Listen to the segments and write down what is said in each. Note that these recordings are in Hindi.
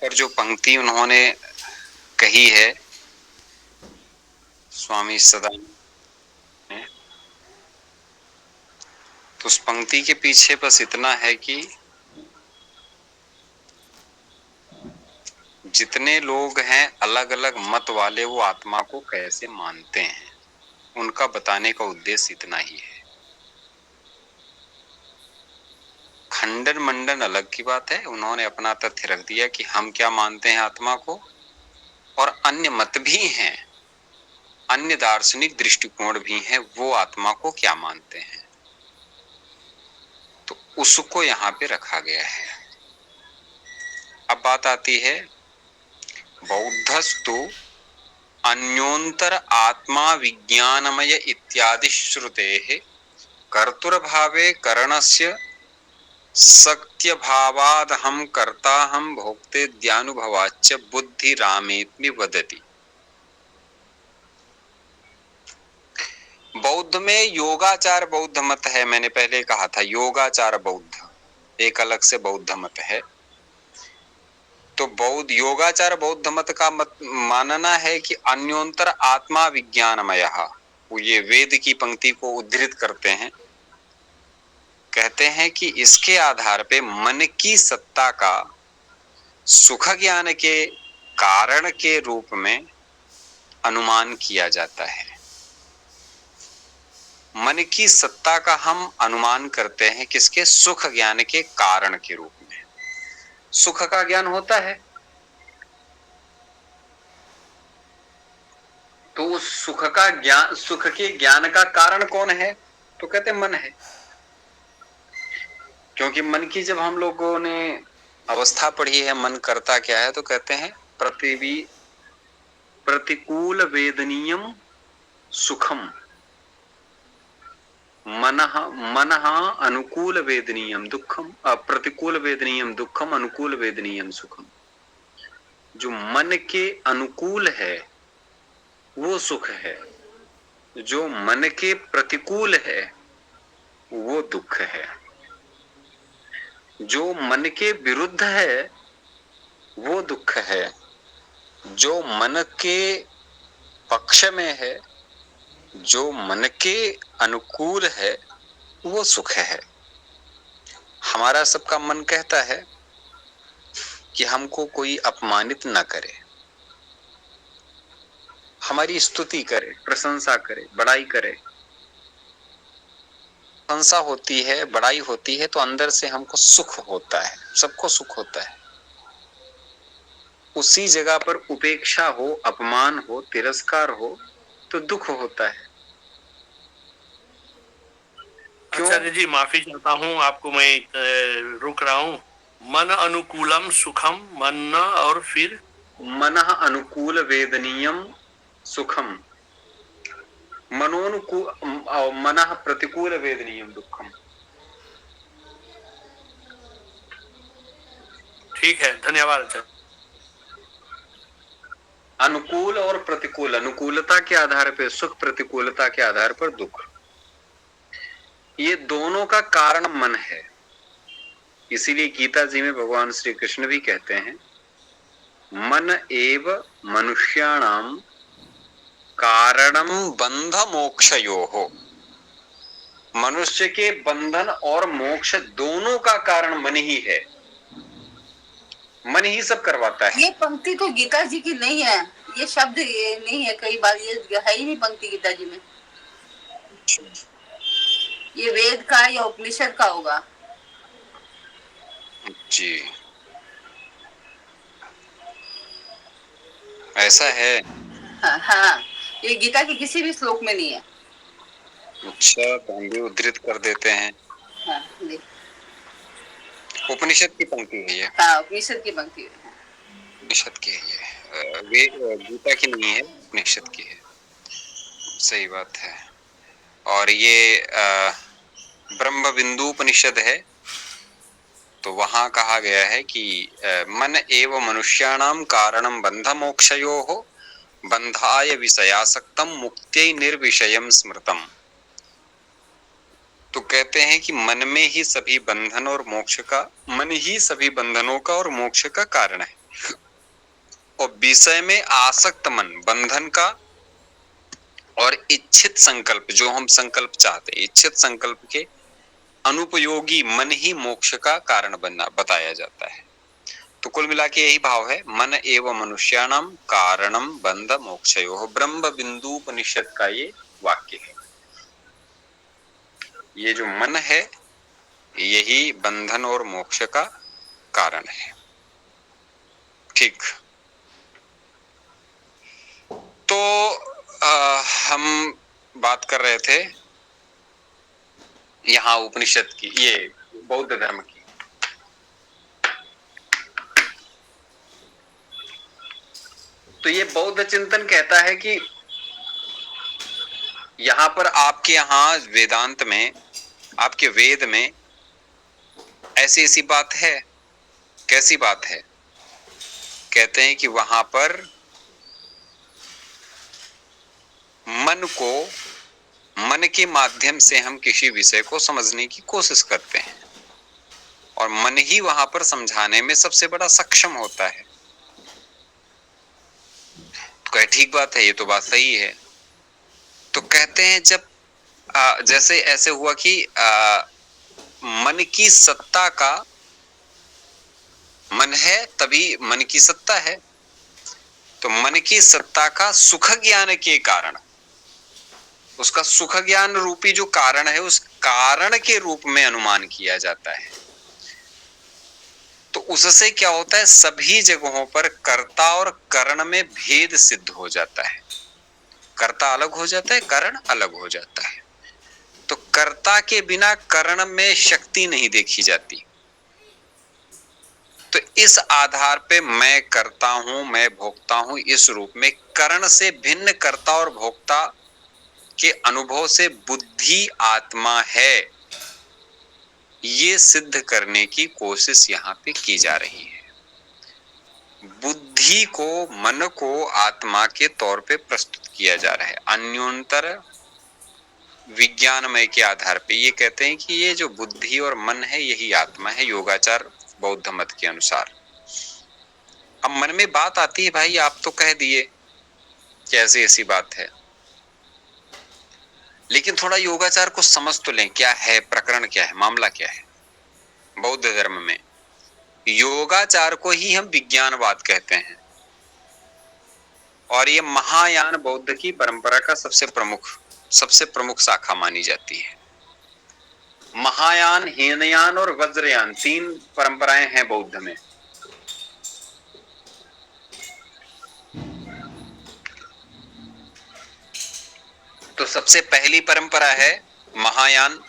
और जो पंक्ति उन्होंने कही है स्वामी सदानंद ने, तो उस पंक्ति के पीछे बस इतना है कि जितने लोग हैं अलग अलग मत वाले वो आत्मा को कैसे मानते हैं, उनका बताने का उद्देश्य इतना ही है। खंडन मंडन अलग की बात है, उन्होंने अपना तथ्य रख दिया कि हम क्या मानते हैं आत्मा को, और अन्य मत भी हैं, अन्य दार्शनिक दृष्टिकोण भी हैं, वो आत्मा को क्या मानते हैं, तो उसको यहाँ पे रखा गया है। अब बात आती है बौद्धस्तु अन्योन्तर आत्मा विज्ञानमय इत्यादि श्रुतेः कर्तुर्भावे करणस्य सक्त्यभावादहं कर्ताहं भोक्तेद्यानुभवाच्च बुद्धिरामेति वदति। बौद्ध में योगाचार बौद्ध मत है, मैंने पहले कहा था योगाचार बौद्ध एक अलग से बौद्ध मत है। तो बौद्ध योगाचार बौद्ध मत का मत मानना है कि अन्योन्तर आत्मा विज्ञानमय, वो ये वेद की पंक्ति को उद्धृत करते हैं, कहते हैं कि इसके आधार पे मन की सत्ता का सुख ज्ञान के कारण के रूप में अनुमान किया जाता है। मन की सत्ता का हम अनुमान करते हैं किसके? सुख ज्ञान के कारण के रूप में। सुख का ज्ञान होता है तो उस सुख का ज्ञान, सुख के ज्ञान का कारण कौन है? तो कहते हैं मन है। क्योंकि मन की जब हम लोगों ने अवस्था पढ़ी है मन करता क्या है, तो कहते हैं प्रतिकूल वेदनीयम सुखम मनः अनुकूल वेदनीयम दुखम, प्रतिकूल वेदनीयम दुखम, अनुकूल वेदनीयम सुखम। जो मन के अनुकूल है वो सुख है, जो मन के प्रतिकूल है वो दुख है, जो मन के विरुद्ध है वो दुख है, जो मन के पक्ष में है, जो मन के अनुकूल है वो सुख है। हमारा सबका मन कहता है कि हमको कोई अपमानित ना करे, हमारी स्तुति करे, प्रशंसा करे, बड़ाई करे। प्रशंसा होती है, बड़ाई होती है तो अंदर से हमको सुख होता है, सबको सुख होता है। उसी जगह पर उपेक्षा हो, अपमान हो, तिरस्कार हो तो दुख होता है। आचार्य जी माफी चाहता हूँ, आपको मैं रोक रहा हूँ। मन अनुकूलम सुखम, मन और फिर मनः अनुकूल वेदनीयम सुखम, मनोनुकूल मनः प्रतिकूल वेदनीयम दुखम। ठीक है, धन्यवाद आचार्य। अनुकूल और प्रतिकूल, अनुकूलता के आधार पर सुख, प्रतिकूलता के आधार पर दुख, ये दोनों का कारण मन है। इसीलिए गीता जी में भगवान श्री कृष्ण भी कहते हैं मन एव मनुष्याणाम कारणम बंध मोक्षयोः। मनुष्य के बंधन और मोक्ष दोनों का कारण मन ही है, मन ही सब करवाता है। ये पंक्ति तो गीता जी की नहीं है, ये शब्द ये नहीं है, कई बार ये है ही नहीं पंक्ति गीता जी में। ये वेद का या उपनिषद का होगा जी, ऐसा है। हाँ, हाँ, ये गीता के किसी भी श्लोक में नहीं है। अच्छा, तो हम भी उद्धृत कर देते हैं। हाँ, उपनिषद की पंक्ति है ये। हाँ, उपनिषद की पंक्ति है। उपनिषद की है ये, वे गीता की नहीं है, उपनिषद की है। सही बात है। और ये ब्रह्म बिंदु उपनिषद है, तो वहां कहा गया है कि मन एव मनुष्याणाम कारणम बंध मोक्षयोः बंधाय विषयासक्तम मुक्त्यै निर्विषयम स्मृतम। तो कहते हैं कि मन में ही सभी बंधन और मोक्ष का, मन ही सभी बंधनों का और मोक्ष का कारण है। और विषय में आसक्त मन बंधन का, और इच्छित संकल्प जो हम संकल्प चाहते हैं, इच्छित संकल्प के अनुपयोगी मन ही मोक्ष का कारण बनना बताया जाता है। तो कुल मिला के यही भाव है, मन एवं मनुष्याणाम कारणम बंध मोक्षयोः, ब्रह्म बिंदु उपनिषद का ये वाक्य है। ये जो मन है यही बंधन और मोक्ष का कारण है। ठीक, तो हम बात कर रहे थे यहाँ उपनिषद की, ये बौद्ध धर्म की। तो ये बौद्ध चिंतन कहता है कि यहाँ पर आपके यहाँ वेदांत में, आपके वेद में ऐसी ऐसी बात है। कैसी बात है? कहते हैं कि वहां पर मन के माध्यम से हम किसी विषय को समझने की कोशिश करते हैं और मन ही वहां पर समझाने में सबसे बड़ा सक्षम होता है। तो कहे ठीक बात है, ये तो बात सही है। तो कहते हैं जब जैसे ऐसे हुआ कि मन की सत्ता का, मन है तभी मन की सत्ता है, तो मन की सत्ता का सुख ज्ञान के कारण, उसका सुख ज्ञान रूपी जो कारण है, उस कारण के रूप में अनुमान किया जाता है। तो उससे क्या होता है, सभी जगहों पर कर्ता और करण में भेद सिद्ध हो जाता है। कर्ता अलग हो जाता है, करण अलग हो जाता है। तो कर्ता के बिना करण में शक्ति नहीं देखी जाती। तो इस आधार पे मैं करता हूं, मैं भोगता हूं, इस रूप में करण से भिन्न कर्ता और भोक्ता के अनुभव से बुद्धि आत्मा है, ये सिद्ध करने की कोशिश यहाँ पे की जा रही है। बुद्धि को, मन को आत्मा के तौर पे प्रस्तुत किया जा रहा है। अन्योन्तर विज्ञानमय के आधार पे ये कहते हैं कि ये जो बुद्धि और मन है यही आत्मा है, योगाचार बौद्ध मत के अनुसार। अब मन में बात आती है, भाई आप तो कह दिए कि ऐसी ऐसी बात है, लेकिन थोड़ा योगाचार को समझ तो लें, क्या है प्रकरण, क्या है मामला, क्या है। बौद्ध धर्म में योगाचार को ही हम विज्ञानवाद कहते हैं और ये महायान बौद्ध की परंपरा का सबसे प्रमुख शाखा मानी जाती है। महायान, हीनयान और वज्रयान 3 परंपराएं हैं बौद्ध में। तो सबसे पहली परंपरा है महायान,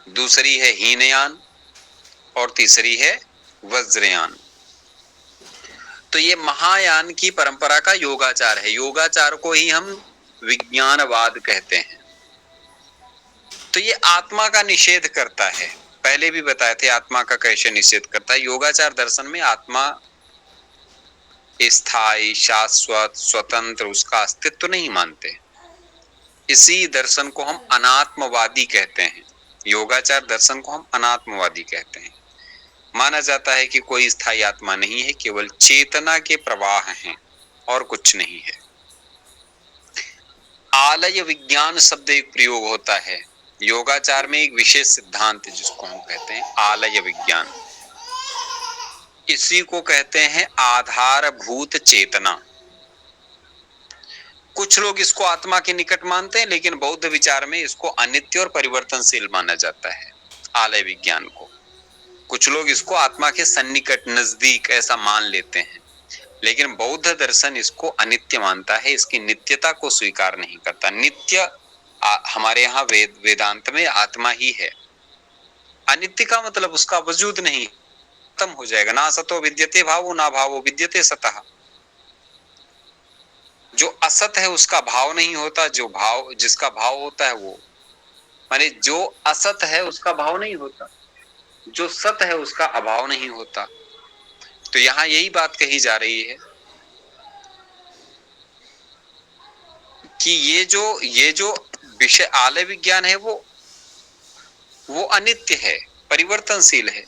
दूसरी है हीनयान और तीसरी है वज्रयान। तो ये महायान की परंपरा का योगाचार है। योगाचार को ही हम विज्ञानवाद कहते हैं। तो ये आत्मा का निषेध करता है। पहले भी बताए थे आत्मा का कैसे निषेध करता है। योगाचार दर्शन में आत्मा स्थायी, शाश्वत, स्वतंत्र, उसका अस्तित्व नहीं मानते। इसी दर्शन को हम अनात्मवादी कहते हैं। योगाचार दर्शन को हम अनात्मवादी कहते हैं। माना जाता है कि कोई स्थायी आत्मा नहीं है, केवल चेतना के प्रवाह हैं और कुछ नहीं है। आलय विज्ञान शब्द एक प्रयोग होता है योगाचार में, एक विशेष सिद्धांत जिसको हम कहते हैं आलय विज्ञान। इसी को कहते हैं आधारभूत चेतना। कुछ लोग इसको आत्मा के निकट मानते हैं, लेकिन बौद्ध विचार में इसको अनित्य और परिवर्तनशील माना जाता है, आलय विज्ञान को। कुछ लोग इसको आत्मा के सन्निकट, नजदीक ऐसा मान लेते हैं, लेकिन बौद्ध दर्शन इसको अनित्य मानता है, इसकी नित्यता को स्वीकार नहीं करता। नित्य हमारे यहाँ वेदांत में आत्मा ही है। अनित्य का मतलब उसका वजूद नहीं, खत्म हो जाएगा। ना सतो विद्यते भावो, ना भावो विद्यते सतः। जो असत है उसका भाव नहीं होता, जो भाव, जिसका भाव होता है वो, माने जो असत है उसका भाव नहीं होता, जो सत है उसका अभाव नहीं होता। तो यहां यही बात कही जा रही है कि ये जो विषय आलय विज्ञान है वो अनित्य है, परिवर्तनशील है।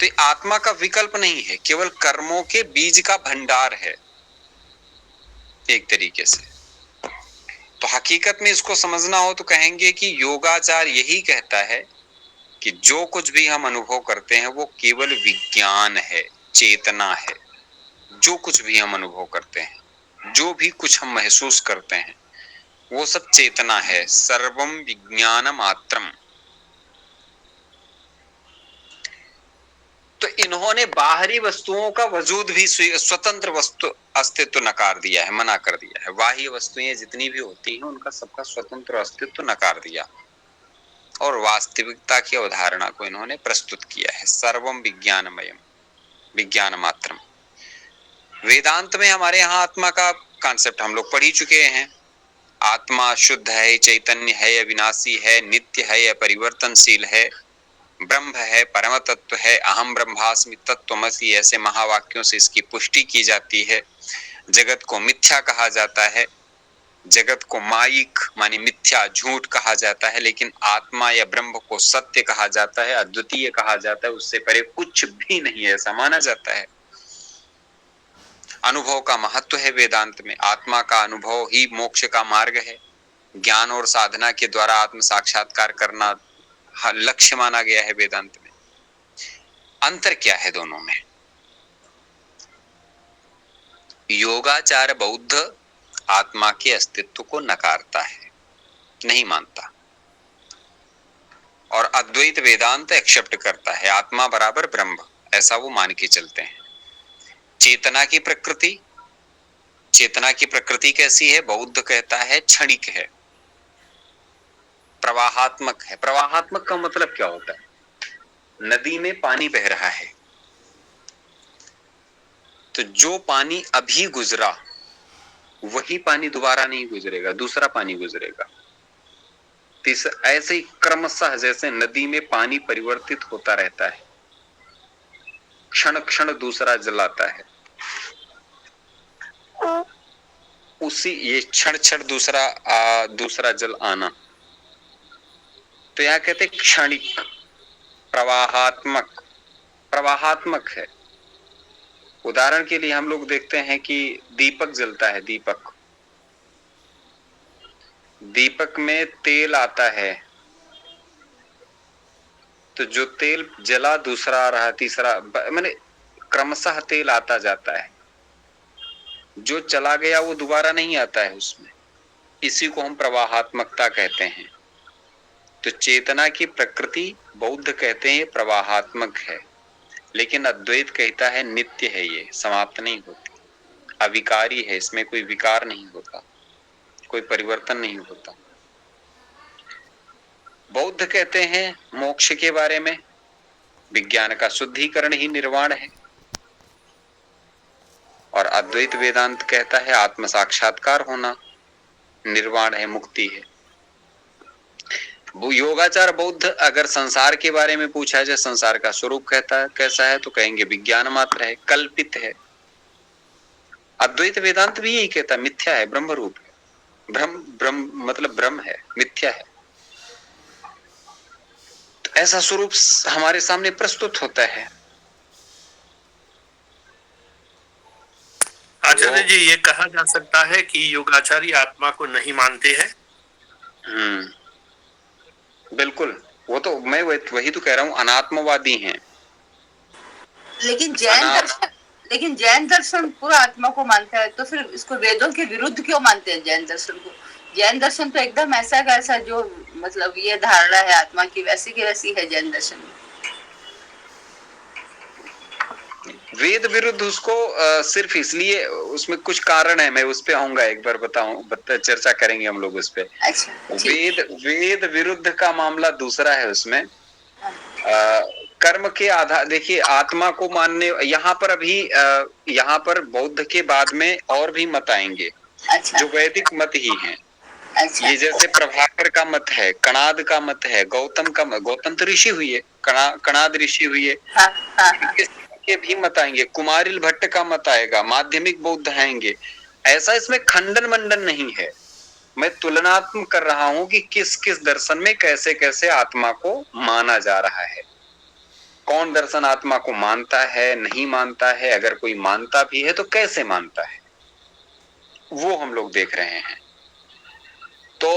तो ये आत्मा का विकल्प नहीं है, केवल कर्मों के बीज का भंडार है एक तरीके से। तो हकीकत में इसको समझना हो तो कहेंगे कि योगाचार यही कहता है कि जो कुछ भी हम अनुभव करते हैं वो केवल विज्ञान है, चेतना है। जो कुछ भी हम अनुभव करते हैं, जो भी कुछ हम महसूस करते हैं, वो सब चेतना है। सर्वम विज्ञान मात्रम। तो इन्होंने बाहरी वस्तुओं का वजूद भी स्वतंत्र वस्तु अस्तित्व नकार दिया है, मना कर दिया है। बाह्य वस्तुएं जितनी भी होती हैं उनका सबका स्वतंत्र अस्तित्व नकार दिया और वास्तविकता की अवधारणा को इन्होंने प्रस्तुत किया है। सर्वम विज्ञानमयम, विज्ञान मात्रम। वेदांत में हमारे यहाँ आत्मा का कॉन्सेप्ट हम लोग पढ़ ही चुके हैं। आत्मा शुद्ध है, चैतन्य है, अविनाशी है, नित्य है, अपरिवर्तनशील है, ब्रह्म है, परम तत्व है, अहम ब्रह्मास्मि तत्त्वमसि। ऐसे महावाक्यों से इसकी पुष्टि की जाती है। जगत को मिथ्या कहा जाता है, जगत को माइक मानी मिथ्या, झूठ कहा जाता है, लेकिन आत्मा या ब्रह्म को सत्य कहा जाता है, अद्वितीय कहा जाता है। उससे परे कुछ भी नहीं है, ऐसा माना जाता है। अनुभव का महत्व है वेदांत में। आत्मा का अनुभव ही मोक्ष का मार्ग है। ज्ञान और साधना के द्वारा आत्म साक्षात्कार करना लक्ष्य माना गया है वेदांत में। अंतर क्या है दोनों में? योगाचार बौद्ध आत्मा के अस्तित्व को नकारता है, नहीं मानता, और अद्वैत वेदांत एक्सेप्ट करता है। आत्मा बराबर ब्रह्म, ऐसा वो मान के चलते हैं। चेतना की प्रकृति, चेतना की प्रकृति कैसी है? बौद्ध कहता है क्षणिक है, प्रवाहात्मक है। प्रवाहात्मक का मतलब क्या होता है? नदी में पानी बह रहा है, तो जो पानी अभी गुजरा वही पानी दोबारा नहीं गुजरेगा, दूसरा पानी गुजरेगा। ऐसे ही क्रमशः जैसे नदी में पानी परिवर्तित होता रहता है, क्षण क्षण दूसरा जल आता है, उसी ये क्षण क्षण दूसरा जल आना, तो यह कहते क्षणिक, प्रवाहात्मक। प्रवाहात्मक है। उदाहरण के लिए हम लोग देखते हैं कि दीपक जलता है। दीपक में तेल आता है, तो जो तेल जला दूसरा आ रहा, तीसरा, माने क्रमशः तेल आता जाता है। जो चला गया वो दोबारा नहीं आता है उसमें। इसी को हम प्रवाहात्मकता कहते हैं। तो चेतना की प्रकृति बौद्ध कहते हैं प्रवाहात्मक है, लेकिन अद्वैत कहता है नित्य है, ये समाप्त नहीं होती, अविकारी है, इसमें कोई विकार नहीं होता, कोई परिवर्तन नहीं होता। बौद्ध कहते हैं मोक्ष के बारे में विज्ञान का शुद्धिकरण ही निर्वाण है, और अद्वैत वेदांत कहता है आत्म साक्षात्कार होना निर्वाण है, मुक्ति है। वो योगाचार बौद्ध अगर संसार के बारे में पूछा जाए, संसार का स्वरूप कहता है कैसा है, तो कहेंगे विज्ञान मात्र है, कल्पित है। अद्वैत वेदांत भी यही कहता है मिथ्या है, ब्रह्म रूप है। ब्रह्म मतलब ब्रह्म है, मिथ्या है। तो ऐसा स्वरूप हमारे सामने प्रस्तुत होता है। आचार्य जी, ये कहा जा सकता है कि योगाचारी आत्मा को नहीं मानते हैं? बिल्कुल, वो तो मैं वही तो कह रहा हूँ, अनात्मवादी हैं। लेकिन जैन दर्शन पूरा आत्मा को मानता है, तो फिर इसको वेदों के विरुद्ध क्यों मानते हैं जैन दर्शन को? जैन दर्शन तो एकदम ऐसा का ऐसा, जो मतलब ये धारणा है आत्मा की, वैसी की वैसी है जैन दर्शन में। वेद विरुद्ध उसको सिर्फ इसलिए, उसमें कुछ कारण है, मैं उस पे आऊंगा, एक बार चर्चा करेंगे हम लोग उस पे। अच्छा, वेद विरुद्ध का मामला दूसरा है। उसमें कर्म के आधार, देखिए आत्मा को मानने, यहाँ पर अभी यहाँ पर बौद्ध के बाद में और भी मत आएंगे। अच्छा। जो वैदिक मत ही हैं। अच्छा। ये जैसे प्रभाकर का मत है, कणाद का मत है, गौतम तो ऋषि हुई है, कणाद ऋषि हुई है। हाँ। के भी मत आएंगे, कुमारिल भट्ट का मत आएगा, माध्यमिक बौद्ध आएंगे। ऐसा इसमें खंडन मंडन नहीं है, मैं तुलनात्मक कर रहा हूं कि किस किस दर्शन में कैसे कैसे आत्मा को माना जा रहा है। कौन दर्शन आत्मा को मानता है, नहीं मानता है, अगर कोई मानता भी है तो कैसे मानता है, वो हम लोग देख रहे हैं। तो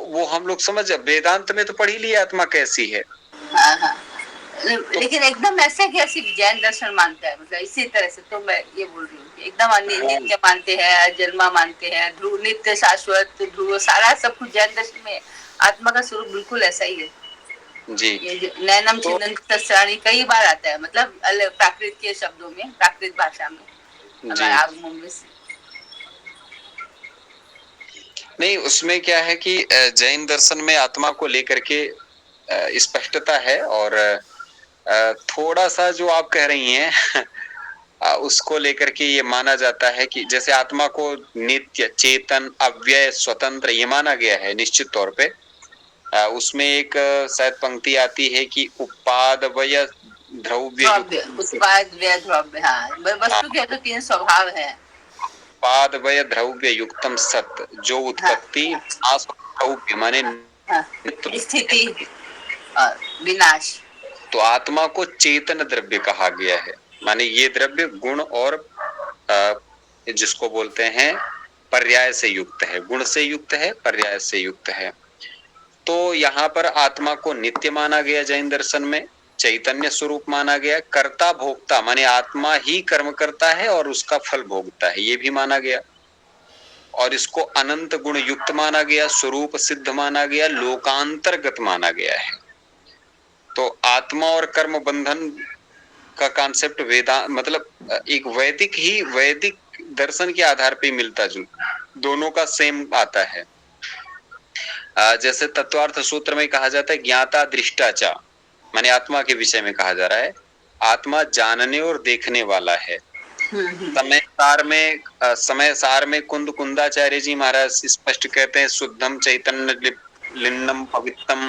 वो हम लोग समझ, वेदांत में तो पढ़ ही लिया आत्मा कैसी है। हाँ हाँ, लेकिन एकदम ऐसे कैसे जैन दर्शन मानता है, मतलब इसी तरह से, तो मैं ये बोल रही हूँ कि एकदम नित्य मानते हैं, जन्मा मानते हैं, ध्रुव, नित्य, शाश्वत, ध्रुव, सारा सब कुछ जैन दर्शन में आत्मा का स्वरूप बिल्कुल ऐसा ही है जी। ये नैनम छिन्नन्ति तस्यानि कई बार आता है, मतलब प्राकृत के शब्दों में, प्राकृत भाषा में, हमारे आगमों में से। नहीं, उसमें क्या है कि जैन दर्शन में आत्मा को लेकर के स्पष्टता है, और थोड़ा सा जो आप कह रही हैं उसको लेकर के ये माना जाता है कि जैसे आत्मा को नित्य, चेतन, अव्यय, स्वतंत्र ये माना गया है निश्चित तौर पे। उसमें एक शायद पंक्ति आती है कि उपादवय द्रव्य, उपादवय द्रव्य, हाँ, वस्तु के तो 3 स्वभाव है। उपादवय द्रव्य युक्तम सत, जो उत्पत्ति, नाश, द्रव्य माने स्थिति और विनाश। तो आत्मा को चेतन द्रव्य कहा गया है, माने ये द्रव्य गुण और जिसको बोलते हैं पर्याय से युक्त है, गुण से युक्त है, पर्याय से युक्त है। तो यहाँ पर आत्मा को नित्य माना गया जैन दर्शन में, चैतन्य स्वरूप माना गया, कर्ता भोक्ता माने आत्मा ही कर्म करता है और उसका फल भोगता है, ये भी माना गया, और इसको अनंत गुण युक्त माना गया, स्वरूप सिद्ध माना गया, लोकांतर्गत माना गया है। तो आत्मा और कर्म बंधन का कॉन्सेप्ट मतलब एक वैदिक दर्शन के आधार पे मिलता जुलता, दोनों का सेम आता है। जैसे तत्वार्थ सूत्र में कहा जाता है ज्ञाता दृष्टाचा, माने आत्मा के विषय में कहा जा रहा है आत्मा जानने और देखने वाला है। समय सार में कुंद कुंदाचार्य जी महाराज स्पष्ट कहते हैं शुद्धम चैतन्य लिन्नम पवित्रम।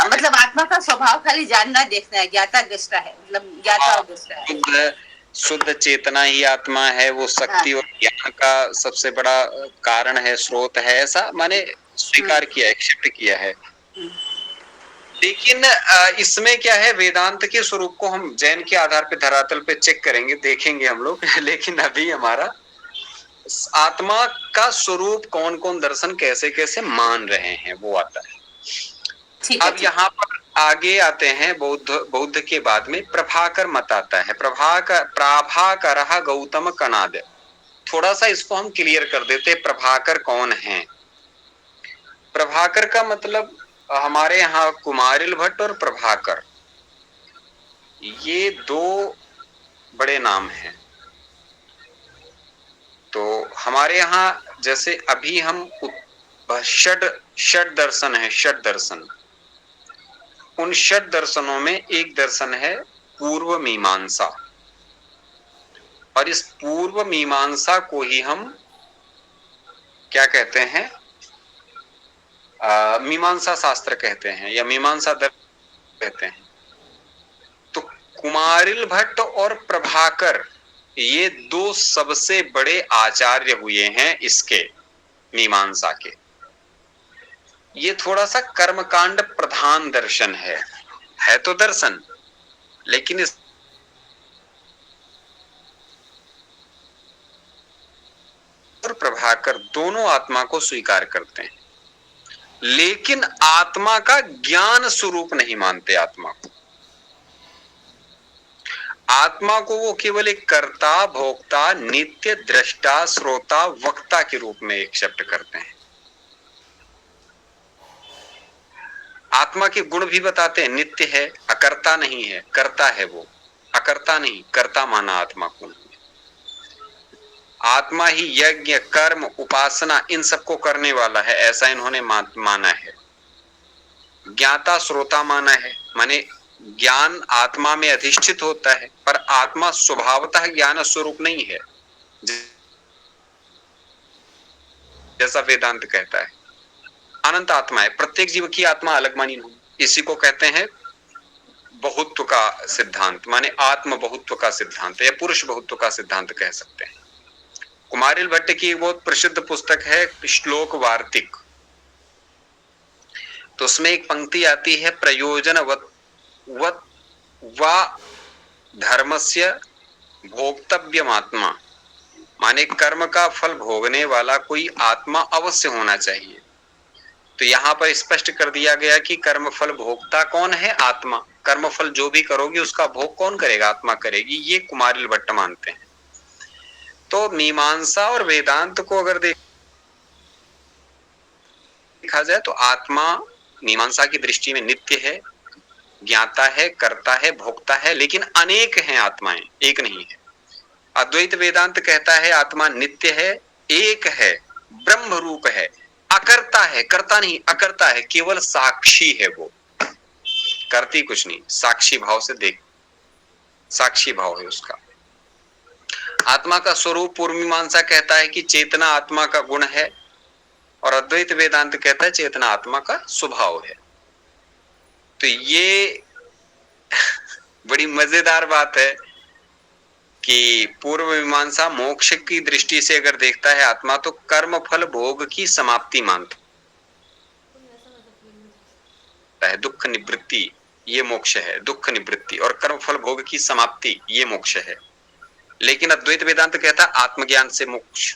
मतलब आत्मा का स्वभाव खाली जानना देखना है, ज्ञाता दृष्टा है, मतलब ज्ञाता और दृष्टा है। शुद्ध चेतना ही आत्मा है, वो शक्ति और ज्ञान का सबसे बड़ा कारण है, स्रोत है, ऐसा माने स्वीकार किया, एक्सेप्ट किया है। लेकिन इसमें क्या है, वेदांत के स्वरूप को हम जैन के आधार पे धरातल पे चेक करेंगे, देखेंगे हम लोग लेकिन अभी हमारा आत्मा का स्वरूप कौन कौन दर्शन कैसे कैसे मान रहे हैं वो आता है। अब यहाँ पर आगे आते हैं बौद्ध के बाद में प्रभाकर मत आता है। प्रभाकर गौतम कनाद, थोड़ा सा इसको हम क्लियर कर देते, प्रभाकर कौन है। प्रभाकर का मतलब हमारे यहाँ कुमारिल भट्ट और प्रभाकर, ये 2 बड़े नाम हैं। तो हमारे यहाँ जैसे अभी हम षड दर्शन है, षड दर्शन, उन षड दर्शनों में एक दर्शन है पूर्व मीमांसा, और इस पूर्व मीमांसा को ही हम क्या कहते हैं, मीमांसा शास्त्र कहते हैं या मीमांसा दर्शन कहते हैं। तो कुमारिल भट्ट और प्रभाकर ये 2 सबसे बड़े आचार्य हुए हैं इसके मीमांसा के। ये थोड़ा सा कर्मकांड प्रधान दर्शन है तो दर्शन, लेकिन इस और प्रभाकर दोनों आत्मा को स्वीकार करते हैं, लेकिन आत्मा का ज्ञान स्वरूप नहीं मानते। आत्मा को वो केवल एक कर्ता, भोक्ता, नित्य, दृष्टा, श्रोता, वक्ता के रूप में एक्सेप्ट करते हैं। आत्मा के गुण भी बताते हैं, नित्य है, अकर्ता नहीं है, कर्ता है वो, अकर्ता नहीं, कर्ता माना आत्मा को। आत्मा ही यज्ञ, कर्म, उपासना इन सबको करने वाला है, ऐसा इन्होंने माना है। ज्ञाता श्रोता माना है, माने ज्ञान आत्मा में अधिष्ठित होता है, पर आत्मा स्वभावतः ज्ञान स्वरूप नहीं है, जैसा वेदांत कहता है। अनंत आत्मा है, प्रत्येक जीव की आत्मा अलग मानी नहीं। इसी को कहते हैं बहुत्व का सिद्धांत, माने आत्म बहुत्व का सिद्धांत या पुरुष बहुत्व का सिद्धांत कह सकते हैं। कुमारिल भट्ट की बहुत प्रसिद्ध पुस्तक है श्लोक वार्तिक, तो उसमें एक पंक्ति आती है प्रयोजनवत वा धर्मस्य भोक्तव्यमात्मा, माने कर्म का फल भोगने वाला कोई आत्मा अवश्य होना चाहिए। तो यहाँ पर स्पष्ट कर दिया गया कि कर्म फल भोक्ता कौन है? आत्मा। कर्म फल जो भी करोगे उसका भोग कौन करेगा? आत्मा करेगी, ये कुमारिल भट्ट मानते हैं। तो मीमांसा और वेदांत को अगर देखा जाए तो आत्मा मीमांसा की दृष्टि में नित्य है, ज्ञाता है, कर्ता है, भोक्ता है, लेकिन अनेक हैं आत्माएं, एक नहीं है। अद्वैत वेदांत कहता है आत्मा नित्य है, एक है, ब्रह्म रूप है, अकर्ता है, कर्ता नहीं अकर्ता है, केवल साक्षी है, वो करती कुछ नहीं, साक्षी भाव से देख, साक्षी भाव है उसका। आत्मा का स्वरूप पूर्व मीमांसा कहता है कि चेतना आत्मा का गुण है, और अद्वैत वेदांत कहता है चेतना आत्मा का स्वभाव है। तो ये बड़ी मजेदार बात है कि पूर्व मीमांसा मोक्ष की दृष्टि से अगर देखता है आत्मा तो कर्म फल भोग की समाप्ति मानता है, दुख निवृत्ति ये मोक्ष है, दुख निवृत्ति, और कर्म फल भोग की समाप्ति ये मोक्ष है। लेकिन अद्वैत वेदांत कहता है आत्मज्ञान से मोक्ष।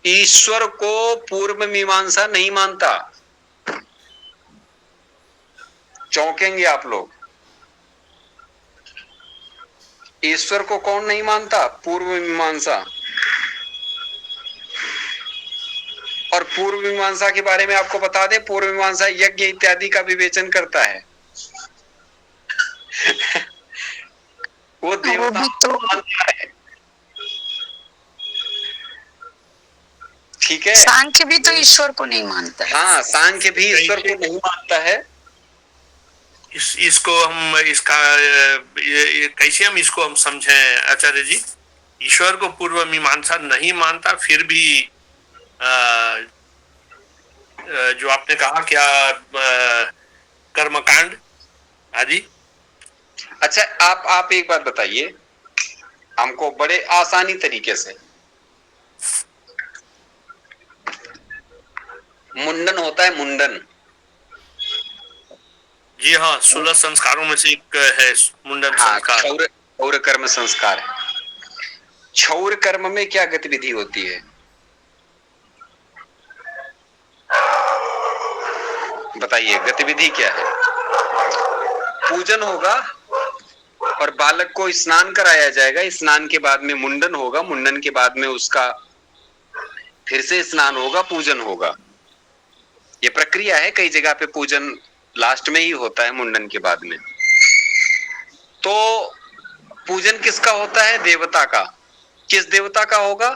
ईश्वर को पूर्व मीमांसा नहीं मानता, चौंकेंगे आप लोग। ईश्वर को कौन नहीं मानता? पूर्व मीमांसा। और पूर्व मीमांसा के बारे में आपको बता दें, पूर्व मीमांसा यज्ञ इत्यादि का विवेचन करता है। वो देवता तो मानता है, ठीक है। सांख्य भी तो ईश्वर को नहीं मानता है। हाँ, सांख्य भी ईश्वर को नहीं मानता है। इसको हम इसका कैसे हम इसको हम समझें आचार्य जी? ईश्वर को पूर्व मीमांसा नहीं मानता, फिर भी जो आपने कहा क्या कर्मकांड आदि। अच्छा, आप एक बात बताइए हमको बड़े आसानी तरीके से। मुंडन होता है, मुंडन। जी हाँ, 16 संस्कारों में से एक है मुंडन संस्कार। क्षौर कर्म संस्कार है। क्षौर कर्म में क्या गतिविधि होती है? बताइए, गतिविधि क्या है? पूजन होगा और बालक को स्नान कराया जाएगा, स्नान के बाद में मुंडन होगा, मुंडन के बाद में उसका फिर से स्नान होगा, पूजन होगा। ये प्रक्रिया है। कई जगह पे पूजन लास्ट में ही होता है मुंडन के बाद में। तो पूजन किसका होता है? देवता का। किस देवता का होगा?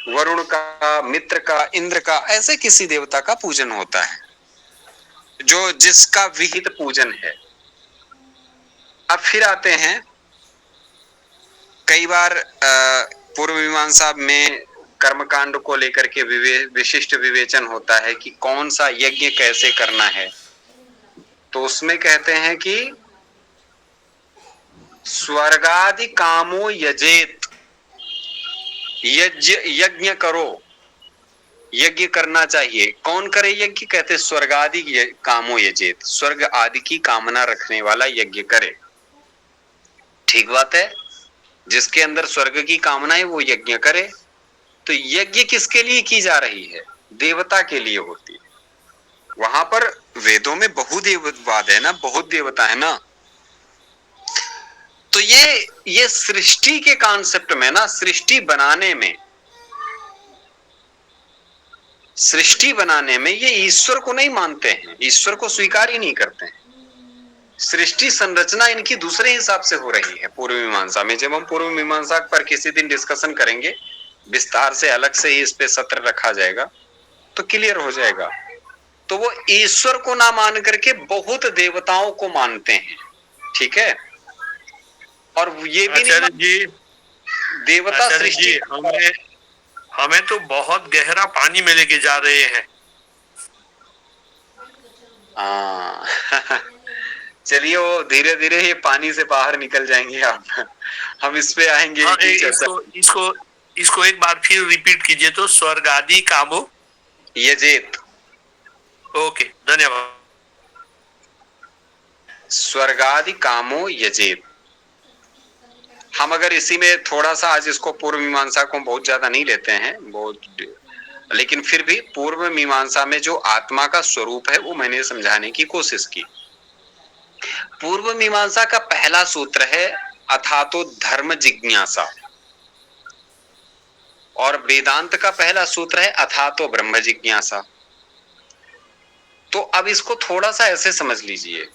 वरुण का, मित्र का, इंद्र का, ऐसे किसी देवता का पूजन होता है जो जिसका विहित पूजन है। अब फिर आते हैं, कई बार पूर्व मीमांसा में कर्मकांड को लेकर के विशिष्ट विवेचन होता है कि कौन सा यज्ञ कैसे करना है। तो उसमें कहते हैं कि स्वर्गादि कामो यजेत, यज्ञ करो, यज्ञ करना चाहिए। कौन करे यज्ञ? कहते स्वर्गादि कामो यजेत, स्वर्ग आदि की कामना रखने वाला यज्ञ करे। ठीक बात है, जिसके अंदर स्वर्ग की कामना है वो यज्ञ करे। तो यज्ञ किसके लिए की जा रही है? देवता के लिए होती है। वहां पर वेदों में बहुदेववाद है ना, बहुत देवता है ना। तो ये सृष्टि के कॉन्सेप्ट में ना, सृष्टि बनाने में ये ईश्वर को नहीं मानते हैं, ईश्वर को स्वीकार ही नहीं करते हैं। सृष्टि संरचना इनकी दूसरे हिसाब से हो रही है पूर्व मीमांसा में। जब हम पूर्व मीमांसा पर किसी दिन डिस्कशन करेंगे विस्तार से, अलग से ही इस पे सत्र रखा जाएगा तो क्लियर हो जाएगा। तो वो ईश्वर को ना मान करके बहुत देवताओं को मानते हैं, ठीक है। और ये भी नहीं देवता सृष्टि, हमें तो बहुत गहरा पानी में लेके जा रहे हैं। चलिए, वो धीरे धीरे ये पानी से बाहर निकल जाएंगे आप। हम इस पे आएंगे। इसको एक बार फिर रिपीट कीजिए तो, स्वर्ग आदि कामो यजेत। ओके, धन्यवाद। स्वर्गादि कामो यजेत। हम अगर इसी में थोड़ा सा आज इसको पूर्व मीमांसा को बहुत ज्यादा नहीं लेते हैं, बहुत, लेकिन फिर भी पूर्व मीमांसा में जो आत्मा का स्वरूप है वो मैंने समझाने की कोशिश की। पूर्व मीमांसा का पहला सूत्र है अथातो धर्म जिज्ञासा, और वेदांत का पहला सूत्र है अथातो ब्रह्म जिज्ञासा। तो अब इसको थोड़ा सा ऐसे समझ लीजिए,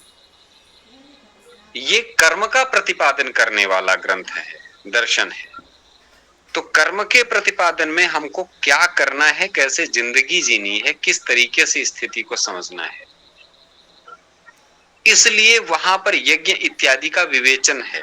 ये कर्म का प्रतिपादन करने वाला ग्रंथ है, दर्शन है। तो कर्म के प्रतिपादन में हमको क्या करना है, कैसे जिंदगी जीनी है, किस तरीके से स्थिति को समझना है, इसलिए वहां पर यज्ञ इत्यादि का विवेचन है।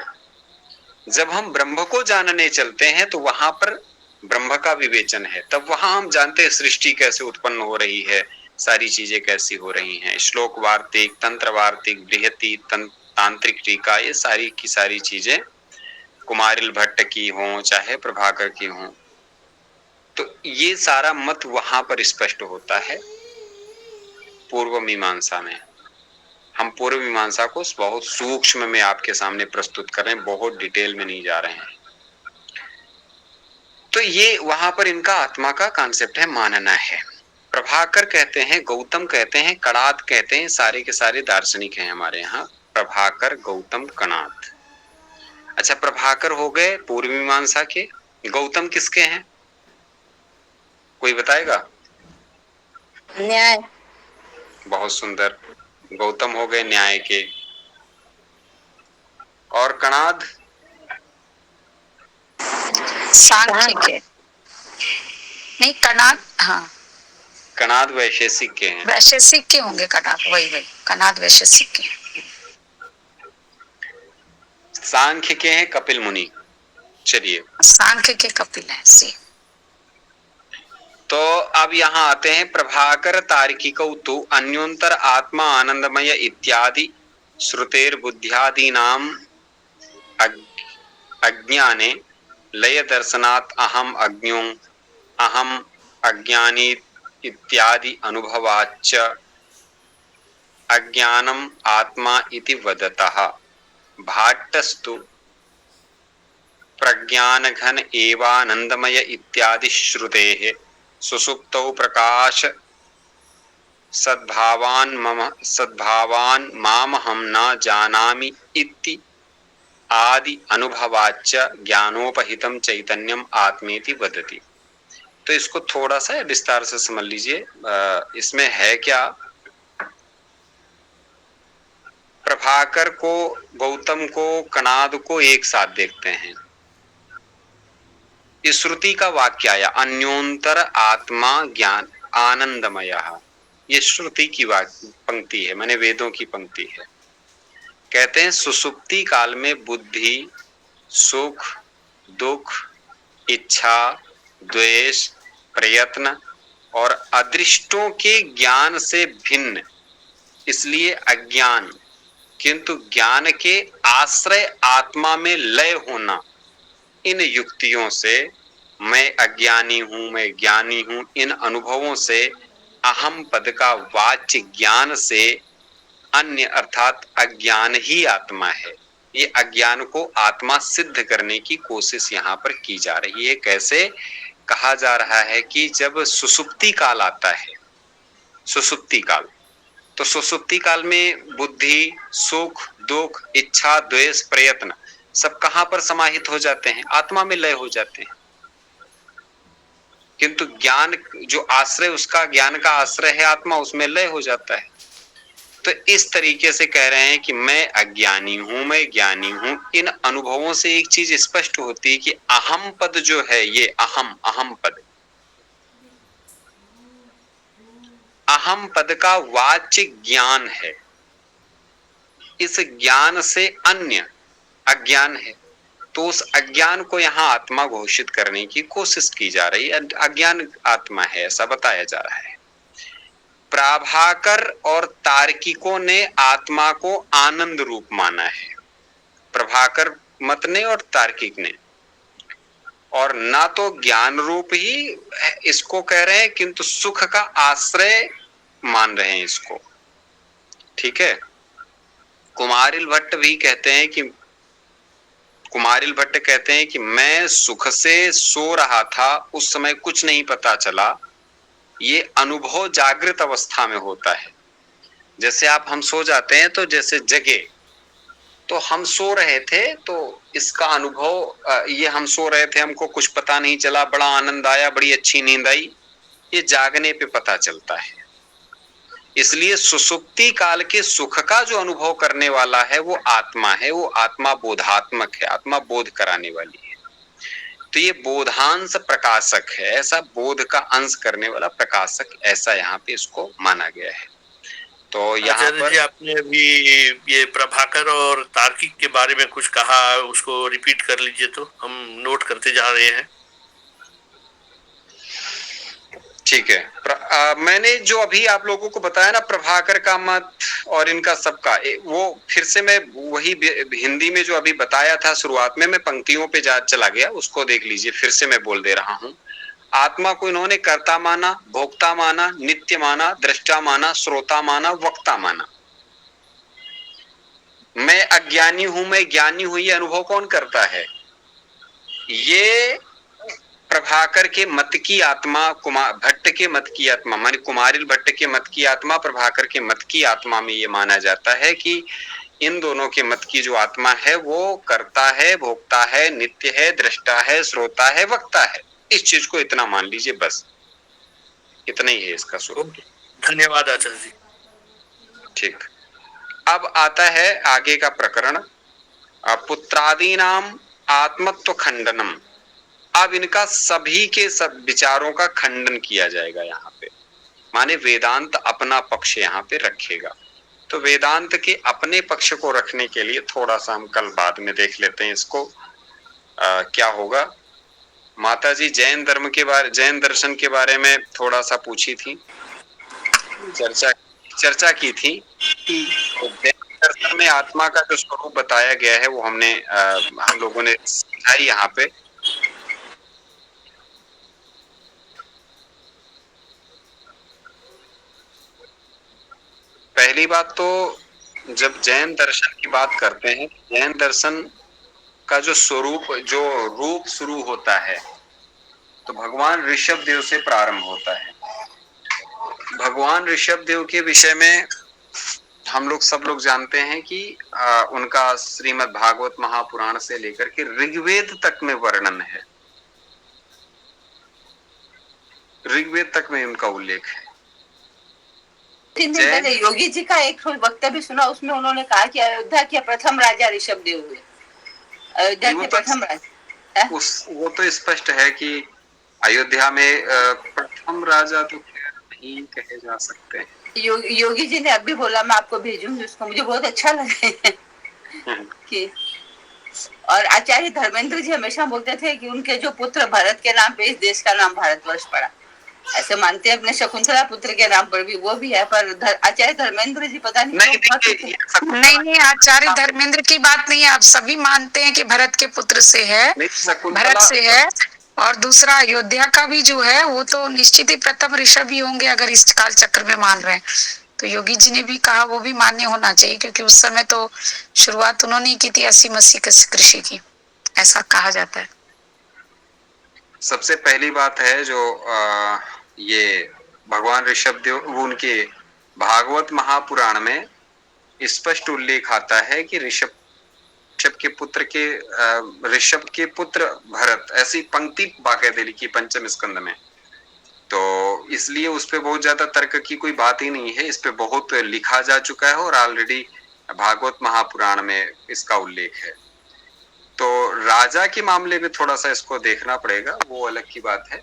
जब हम ब्रह्म को जानने चलते हैं तो वहां पर ब्रह्म का विवेचन है, तब वहां हम जानते हैं सृष्टि कैसे उत्पन्न हो रही है, सारी चीजें कैसी हो रही हैं, श्लोक वार्तिक, तंत्र वार्तिक, बृहति, तांत्रिक टीका, ये सारी की सारी चीजें कुमारिल भट्ट की हो चाहे प्रभाकर की हो, तो ये सारा मत वहां पर स्पष्ट होता है पूर्व मीमांसा में। हम पूर्व मीमांसा को बहुत सूक्ष्म में आपके सामने प्रस्तुत कर रहे हैं, बहुत डिटेल में नहीं जा रहे हैं। तो ये वहां पर इनका आत्मा का कॉन्सेप्ट है, मानना है। प्रभाकर कहते हैं, गौतम कहते हैं, कणाद कहते हैं, सारे के सारे दार्शनिक हैं हमारे यहाँ, प्रभाकर, गौतम, कणाद। अच्छा, प्रभाकर हो गए पूर्व मीमांसा के, गौतम किसके हैं, कोई बताएगा? न्याय। बहुत सुंदर, गौतम हो गए न्याय के। और कणाद? सांख्य के। नहीं, कणाद, हाँ, कणाद वैशेषिक के हैं। वैशेषिक के होंगे कणाद, वही कणाद वैशेषिक के। सांख्य के हैं कपिल मुनि। चलिए, सांख्य के कपिल है सी। तो अब यहाँ आते हैं प्रभाकर तार्किकौ तु अन्योन्तर आत्मा आनंदमय इत्यादि श्रुतेर बुद्ध्यादीनाम अज्ञाने लय दर्शनात् अहम अज्ञो अहम अज्ञानी इत्यादि अनुभवाच्च अज्ञानम आत्मा इति वदतः। भाट्टस्तु प्रज्ञानघन एवानंदमय इत्यादि श्रुतेः सुसुप्तौ प्रकाश सद्भावान् मामहं न जानामि इति आदि अनुभवाच्च ज्ञानोपहितं चैतन्यम आत्मेति वदति। तो इसको थोड़ा सा विस्तार से समझ लीजिए, इसमें है क्या। प्रभाकर को, गौतम को, कणाद को एक साथ देखते हैं। इस श्रुति का वाक्य आया अन्योन्तर आत्मा ज्ञान आनंदमय, ये श्रुति की पंक्ति है, माने वेदों की पंक्ति है। कहते हैं सुसुप्ति काल में बुद्धि, सुख, दुख, इच्छा, द्वेष, प्रयत्न और अदृष्टों के ज्ञान से भिन्न, इसलिए अज्ञान, किंतु ज्ञान के आश्रय आत्मा में लय होना, इन युक्तियों से मैं अज्ञानी हूं, मैं ज्ञानी हूं, इन अनुभवों से अहम पद का वाच्य ज्ञान से अन्य अर्थात अज्ञान ही आत्मा है। ये अज्ञान को आत्मा सिद्ध करने की कोशिश यहाँ पर की जा रही है। कैसे? कहा जा रहा है कि जब सुसुप्ति काल आता है, सुसुप्ति काल, तो सुसुप्ति काल में बुद्धि, सुख, दुख, इच्छा, द्वेष, प्रयत्न सब कहां पर समाहित हो जाते हैं? आत्मा में लय हो जाते हैं। किंतु ज्ञान जो आश्रय, उसका ज्ञान का आश्रय है आत्मा, उसमें लय हो जाता है। तो इस तरीके से कह रहे हैं कि मैं अज्ञानी हूं, मैं ज्ञानी हूं। इन अनुभवों से एक चीज स्पष्ट होती है कि अहम पद जो है, ये अहम पद, अहम पद का वाच्य ज्ञान है। इस ज्ञान से अन्य अज्ञान है, तो उस अज्ञान को यहाँ आत्मा घोषित करने की कोशिश की जा रही है। अज्ञान आत्मा है, ऐसा बताया जा रहा है। प्रभाकर और तार्किकों ने आत्मा को आनंद रूप माना है, प्रभाकर मत ने और तार्किक ने, और ना तो ज्ञान रूप ही इसको कह रहे हैं, किंतु सुख का आश्रय मान रहे हैं इसको। ठीक है, कुमारिल भट्ट भी कहते हैं कि कुमारिल भट्ट कहते हैं कि मैं सुख से सो रहा था, उस समय कुछ नहीं पता चला। ये अनुभव जागृत अवस्था में होता है। जैसे हम सो जाते हैं तो जैसे जगे, तो हम सो रहे थे तो इसका अनुभव, ये हम सो रहे थे, हमको कुछ पता नहीं चला, बड़ा आनंद आया, बड़ी अच्छी नींद आई, ये जागने पे पता चलता है। इसलिए सुसुप्ति काल के सुख का जो अनुभव करने वाला है वो आत्मा है, वो आत्मा बोधात्मक है, आत्मा बोध कराने वाली है। तो ये बोधांश प्रकाशक है, ऐसा बोध का अंश करने वाला प्रकाशक, ऐसा यहाँ पे इसको माना गया है। तो यहाँ पर जी आपने अभी ये प्रभाकर और तार्किक के बारे में कुछ कहा, उसको रिपीट कर लीजिए तो हम नोट करते जा रहे हैं। ठीक है। मैंने जो अभी आप लोगों को बताया ना प्रभाकर का मत और इनका सबका, वो फिर से मैं वही हिंदी में जो अभी बताया था शुरुआत में, मैं पंक्तियों पे चला गया, उसको देख लीजिए। फिर से मैं बोल दे रहा हूं। आत्मा को इन्होंने कर्ता माना, भोक्ता माना, नित्य माना, दृष्टा माना, श्रोता माना, वक्ता माना। मैं अज्ञानी हूं, मैं ज्ञानी हूं, ये अनुभव कौन करता है? ये प्रभाकर के मत की आत्मा, भट्ट के मत की आत्मा, मानी कुमारिल भट्ट के मत की आत्मा, प्रभाकर के मत की आत्मा में ये माना जाता है कि इन दोनों के मत की जो आत्मा है वो कर्ता है, भोक्ता है, नित्य है, दृष्टा है, श्रोता है, वक्ता है। इस चीज को इतना मान लीजिए, बस इतना ही है इसका स्वरूप। धन्यवाद आचार्य जी। ठीक, अब आता है आगे का प्रकरण, पुत्रादीनाम आत्मत्व खंडनम। अब इनका सभी के सब विचारों का खंडन किया जाएगा यहाँ पे, माने वेदांत अपना पक्ष यहाँ पे रखेगा। तो वेदांत के अपने पक्ष को रखने के लिए थोड़ा सा हम कल बाद में देख लेते हैं इसको क्या होगा। माता जी जैन धर्म के बारे, जैन दर्शन के बारे में थोड़ा सा पूछी थी, चर्चा की थी। तो जैन दर्शन में आत्मा का जो स्वरूप बताया गया है वो हम लोगों ने सिखाई यहाँ पे। पहली बात तो जब जैन दर्शन की बात करते हैं, जैन दर्शन का जो स्वरूप, जो रूप शुरू होता है तो भगवान ऋषभ देव से प्रारंभ होता है। भगवान ऋषभ देव के विषय में हम लोग सब लोग जानते हैं कि उनका श्रीमद् भागवत महापुराण से लेकर के ऋग्वेद तक में वर्णन है, ऋग्वेद तक में उनका उल्लेख है। मैंने योगी जी का एक वक्तव्य सुना, उसमें उन्होंने कहा कि अयोध्या के प्रथम राजा ऋषभ देव हुए। अयोध्या के प्रथम राजा, वो तो स्पष्ट है कि अयोध्या में प्रथम राजा तो नहीं कहे जा सकते। योगी जी ने अभी बोला, मैं आपको भेजूंगी उसको, मुझे बहुत अच्छा लगा कि। और आचार्य धर्मेंद्र जी हमेशा बोलते थे कि उनके जो पुत्र भरत के नाम पे इस देश का नाम भारतवर्ष पड़ा, ऐसे मानते हैं। अपने शकुंतला पुत्र के नाम पर भी वो भी है, पर आचार्य धर्मेंद्र जी पता नहीं, नहीं आचार्य धर्मेंद्र की बात नहीं है। आप सभी मानते हैं कि भरत के पुत्र से है, भरत से है। और दूसरा अयोध्या का भी जो है वो तो निश्चित ही प्रथम ऋषभ ही होंगे, अगर इस काल चक्र में मान रहे हैं तो। योगी जी ने भी कहा वो भी मान्य होना चाहिए, क्योंकि उस समय तो शुरुआत उन्होंने की थी 80-80 कृषि की, ऐसा कहा जाता है। सबसे पहली बात है जो ये भगवान ऋषभ देव, उनके भागवत महापुराण में स्पष्ट उल्लेख आता है कि ऋषभ के पुत्र भरत, ऐसी पंक्ति बाकायदे लिखी पंचम स्कंद में। तो इसलिए उस पे बहुत ज्यादा तर्क की कोई बात ही नहीं है, इस पे बहुत लिखा जा चुका है और ऑलरेडी भागवत महापुराण में इसका उल्लेख है। तो राजा के मामले में थोड़ा सा इसको देखना पड़ेगा, वो अलग की बात है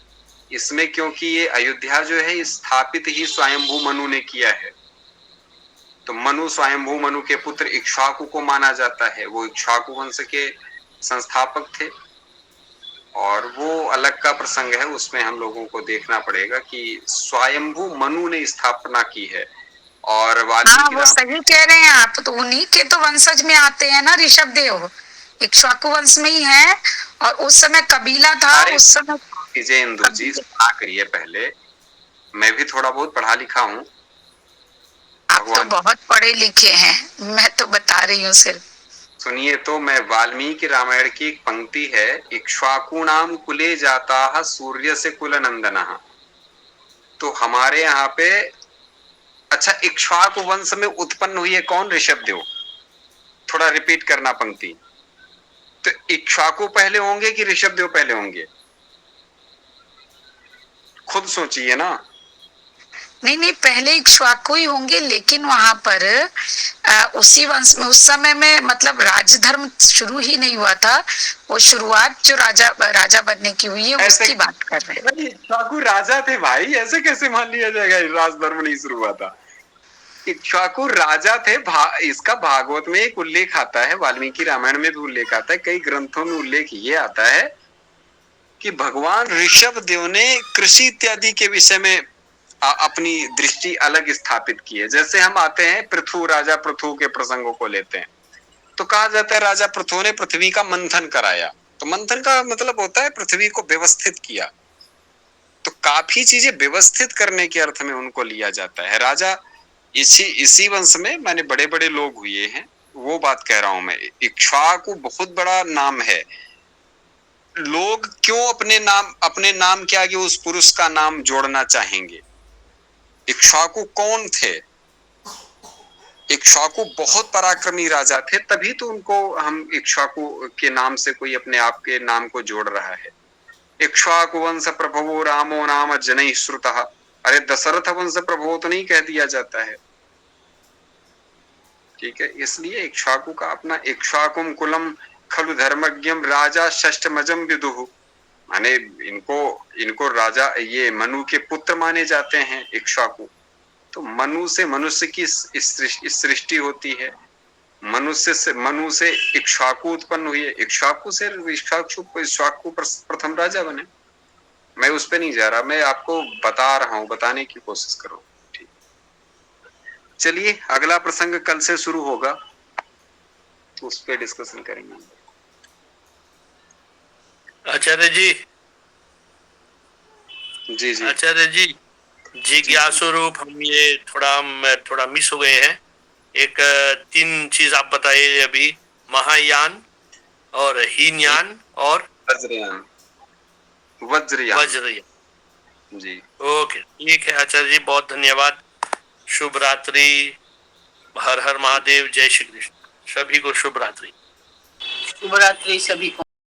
इसमें, क्योंकि ये अयोध्या जो है स्थापित ही स्वयंभू मनु ने किया है। तो मनु, स्वयंभू मनु के पुत्र इक्ष्वाकु को माना जाता है, वो इक्ष्वाकु वंश के संस्थापक थे। और वो अलग का प्रसंग है, उसमें हम लोगों को देखना पड़ेगा कि स्वयंभू मनु ने स्थापना की है। और वो सही कह रहे हैं आप, तो उन्हीं के तो वंशज में आते हैं ना ऋषभ देव, इक्ष्वाकु वंश में ही है। और उस समय कबीला था, उस समय इंदु जी सुना करिए, पहले मैं भी थोड़ा बहुत पढ़ा लिखा हूँ। आप तो बहुत पढ़े लिखे हैं, मैं तो बता रही हूँ सिर्फ। सुनिए तो, मैं वाल्मीकि रामायण की एक पंक्ति है, इक्ष्वाकुणाम कुले जाता सूर्य से कुल नंदना। तो हमारे यहाँ पे, अच्छा, इक्ष्वाकु वंश में उत्पन्न हुई है कौन? ऋषभदेव। थोड़ा रिपीट करना पंक्ति। तो इक्ष्वाकु पहले होंगे कि ऋषभदेव पहले होंगे? खुद सोचिए ना। नहीं नहीं, पहले इक्ष्वाकु ही होंगे, लेकिन वहां पर उसी वंश में उस समय में मतलब राजधर्म शुरू ही नहीं हुआ था। वो शुरुआत जो राजा बनने की हुई है उसकी बात कर रहे हैं। इक्ष्वाकु राजा थे भाई, ऐसे कैसे मान लिया जाएगा राजधर्म नहीं शुरू हुआ था? इक्ष्वाकु राजा थे। इसका भागवत में एक उल्लेख आता है, वाल्मीकि रामायण में भी उल्लेख आता है, कई ग्रंथों में उल्लेख ये आता है कि भगवान ऋषभ देव ने कृषि इत्यादि के विषय में अपनी दृष्टि अलग स्थापित की है। जैसे हम आते हैं पृथु, राजा पृथु के प्रसंगों को लेते हैं, तो कहा जाता है राजा पृथु ने पृथ्वी का मंथन कराया। तो मंथन का मतलब होता है पृथ्वी को व्यवस्थित किया। तो काफी चीजें व्यवस्थित करने के अर्थ में उनको लिया जाता है। राजा इसी वंश में माने बड़े बड़े लोग हुए हैं, वो बात कह रहा हूं मैं। इक्ष्वाकु बहुत बड़ा नाम है। लोग क्यों अपने नाम के आगे उस पुरुष का नाम जोड़ना चाहेंगे? इक्ष्वाकु कौन थे? इक्ष्वाकु बहुत पराक्रमी राजा थे, तभी तो उनको हम इक्ष्वाकु के नाम से कोई अपने आप के नाम को जोड़ रहा है। इक्ष्वाकु वंश प्रभवो रामो नाम जनैः श्रुतः। अरे दशरथ वंश प्रभवो तो नहीं कह दिया जाता है, ठीक है? इसलिए इक्ष्वाकु का अपना, इक्ष्वाकुम कुलम खलु धर्मज्ञम राजा षष्ठमजम विदुः, माने इनको राजा, ये मनु के पुत्र माने जाते हैं इक्ष्वाकु। तो मनु से मनुष्य की सृष्टि होती है, मनु से इक्ष्वाकु उत्पन्न हुई है, इक्ष्वाकु से इक्ष्वाकु प्रथम राजा बने। मैं उस पे नहीं जा रहा, मैं आपको बता रहा हूं, बताने की कोशिश करो। ठीक, चलिए अगला प्रसंग कल से शुरू होगा, तो उस पे डिस्कशन करेंगे। आचार्य जी, जी जी आचार्य जी, जिज्ञासु रूप हम ये थोड़ा मिस हो गए हैं। एक 3 चीज आप बताइए अभी, महायान और हीनयान और वज्रयान। वज्रयान। जी ओके, ठीक है आचार्य जी, बहुत धन्यवाद। शुभ रात्रि। हर हर महादेव, जय श्री कृष्ण। सभी को शुभ रात्रि। शुभ रात्रि सभी को।